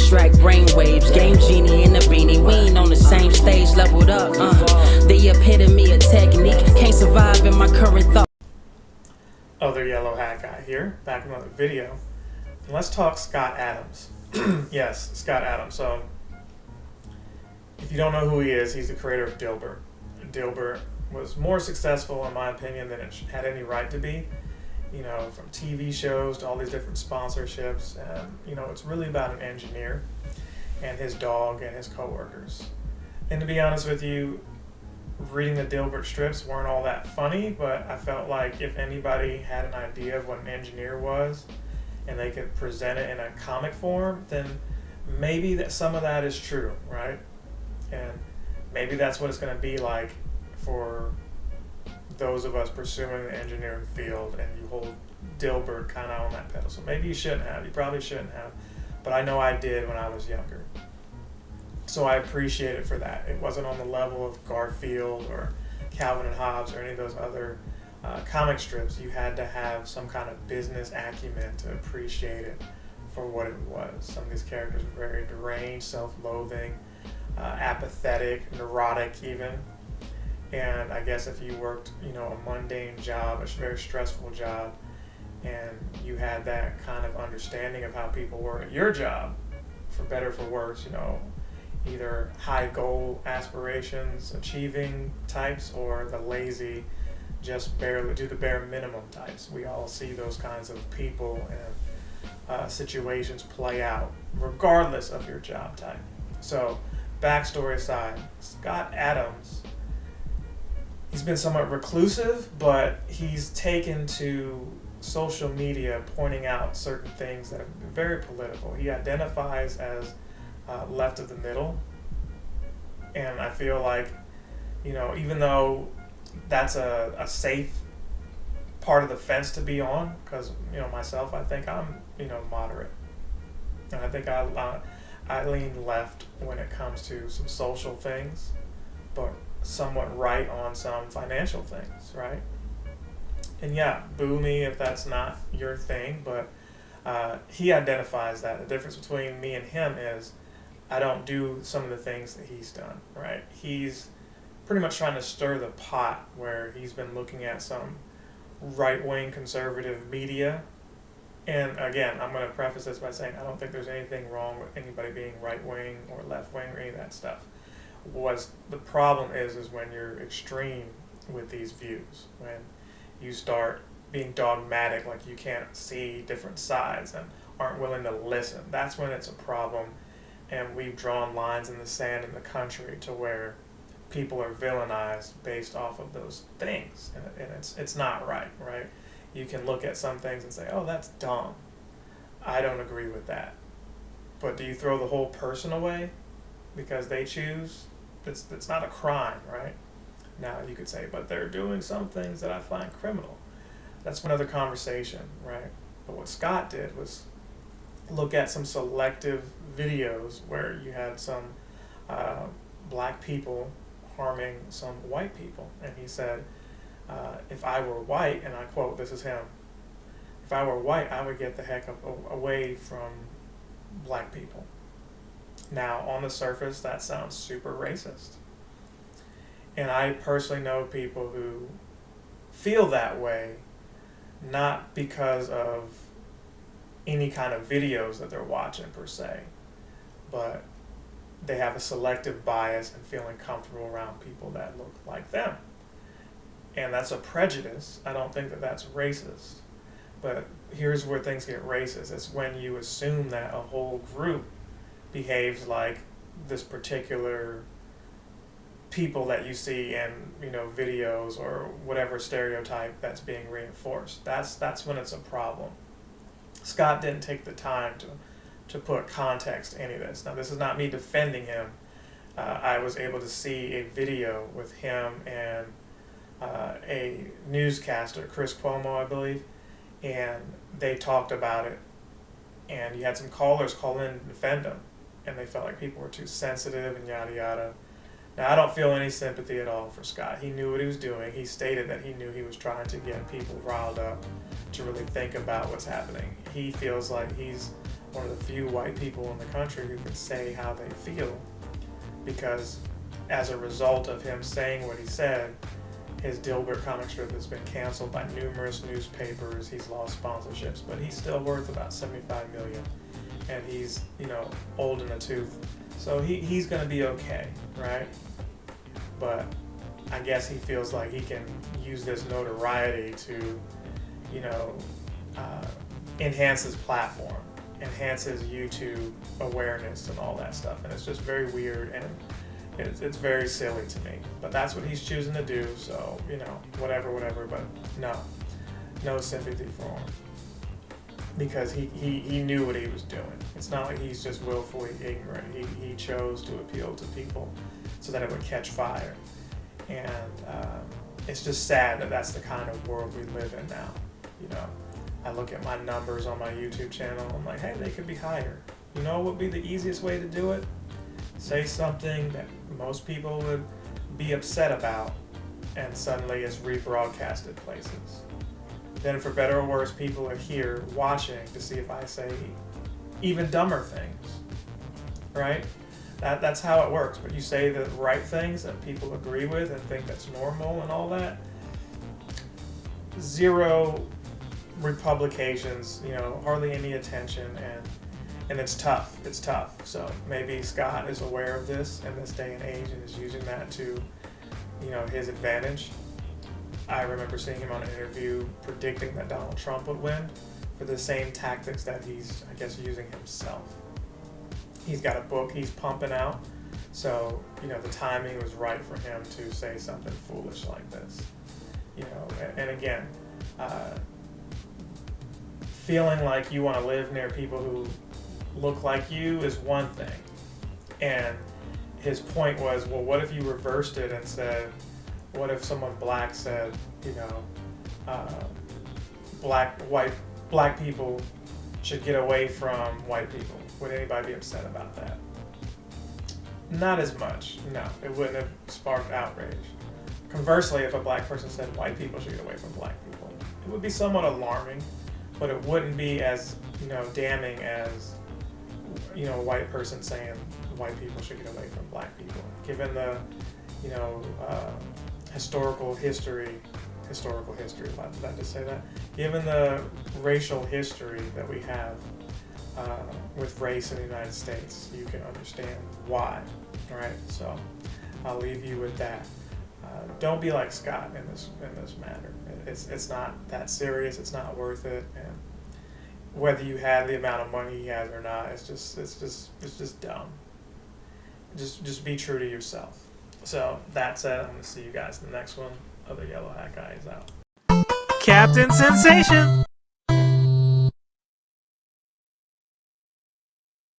abstract brainwaves. Game genie in a beanie, we ain't on the same stage, leveled up. The epitome of technique, can't survive in my current thought. Other yellow hat guy here, back in another video. And let's talk Scott Adams. Yes, Scott Adams. So, if you don't know who he is, he's the creator of Dilbert. Dilbert was more successful, in my opinion, than it had any right to be. You know, from TV shows to all these different sponsorships. And, you know, it's really about an engineer and his dog and his coworkers. And to be honest with you, reading the Dilbert strips weren't all that funny, but I felt like if anybody had an idea of what an engineer was and they could present it in a comic form, then maybe that some of that is true, right? And maybe that's what it's going to be like for those of us pursuing the engineering field, and you hold Dilbert kind of on that pedestal. Maybe you shouldn't have. You probably shouldn't have. But I know I did when I was younger. So I appreciate it for that. It wasn't on the level of Garfield or Calvin and Hobbes or any of those other comic strips. You had to have some kind of business acumen to appreciate it for what it was. Some of these characters were very deranged, self-loathing, apathetic, neurotic even. And I guess if you worked, you know, a mundane job, a very stressful job, and you had that kind of understanding of how people were at your job, for better or for worse, you know, either high goal aspirations, achieving types, or the lazy, just barely do the bare minimum types. We all see those kinds of people and situations play out regardless of your job type. So, backstory aside, Scott Adams, he's been somewhat reclusive, but he's taken to social media pointing out certain things that are very political. He identifies as left of the middle, and I feel like, you know, even though that's a safe part of the fence to be on, because, you know, myself, I think I'm, you know, moderate, and I think I lean left when it comes to some social things, but somewhat right on some financial things, right? And yeah, boo me if that's not your thing, but he identifies that. The difference between me and him is I don't do some of the things that he's done, right? He's pretty much trying to stir the pot where he's been looking at some right-wing conservative media. And again, I'm going to preface this by saying I don't think there's anything wrong with anybody being right-wing or left-wing or any of that stuff. What the problem is when you're extreme with these views, when you start being dogmatic, like you can't see different sides and aren't willing to listen. That's when it's a problem, and we've drawn lines in the sand in the country to where people are villainized based off of those things, and it's not right, right? You can look at some things and say, oh, that's dumb. I don't agree with that. But do you throw the whole person away because they choose? It's not a crime, right? Now you could say, but they're doing some things that I find criminal. That's another conversation, right? But what Scott did was look at some selective videos where you had some black people harming some white people. And he said, if I were white, and I quote, this is him, if I were white, I would get the heck away from black people. Now, on the surface, that sounds super racist. And I personally know people who feel that way, not because of any kind of videos that they're watching per se, but they have a selective bias and feeling comfortable around people that look like them. And that's a prejudice. I don't think that that's racist. But here's where things get racist. It's when you assume that a whole group behaves like this particular people that you see in, you know, videos or whatever stereotype that's being reinforced. That's when it's a problem. Scott didn't take the time to put context to any of this. Now, this is not me defending him. I was able to see a video with him and a newscaster, Chris Cuomo, I believe, and they talked about it, and you had some callers call in to defend him, and they felt like people were too sensitive and yada yada. Now, I don't feel any sympathy at all for Scott. He knew what he was doing. He stated that he knew he was trying to get people riled up to really think about what's happening. He feels like he's one of the few white people in the country who can say how they feel, because as a result of him saying what he said, his Dilbert comic strip has been canceled by numerous newspapers. He's lost sponsorships, but he's still worth about $75 million, and he's, you know, old in the tooth, so he's gonna be okay, right? But I guess he feels like he can use this notoriety to, you know, enhance his platform, enhance his YouTube awareness and all that stuff, and it's just very weird, and it's very silly to me. But that's what he's choosing to do, so, you know, whatever, but no sympathy for him, because he knew what he was doing. It's not like he's just willfully ignorant. He chose to appeal to people so that it would catch fire, and it's just sad that that's the kind of world we live in now. You know, I look at my numbers on my YouTube channel, I'm like, hey, they could be higher. You know what would be the easiest way to do it? Say something that most people would be upset about, and suddenly it's rebroadcasted places. Then for better or worse, people are here watching to see if I say even dumber things, right? That's how it works. But you say the right things that people agree with and think that's normal and all that, zero republications, you know, hardly any attention, and it's tough. It's tough. So maybe Scott is aware of this in this day and age and is using that to, you know, his advantage. I remember seeing him on an interview predicting that Donald Trump would win for the same tactics that he's, I guess, using himself. He's got a book he's pumping out, so, you know, the timing was right for him to say something foolish like this. You know, and again, feeling like you want to live near people who look like you is one thing. And his point was, well, what if you reversed it and said, what if someone black said, you know, black people should get away from white people? Would anybody be upset about that? Not as much, no. It wouldn't have sparked outrage. Conversely, if a black person said white people should get away from black people, it would be somewhat alarming, but it wouldn't be as, you know, damning as, you know, a white person saying white people should get away from black people. Given the, you know, historical history, why did I just say that? Given the racial history that we have with race in the United States, you can understand why, right? So I'll leave you with that. Don't be like Scott in this matter. It's not that serious. It's not worth it. And whether you have the amount of money he has or not, it's just dumb. Just be true to yourself. So that said, I'm gonna see you guys in the next one. Other Yellow Hat Guy is out. Captain Sensation.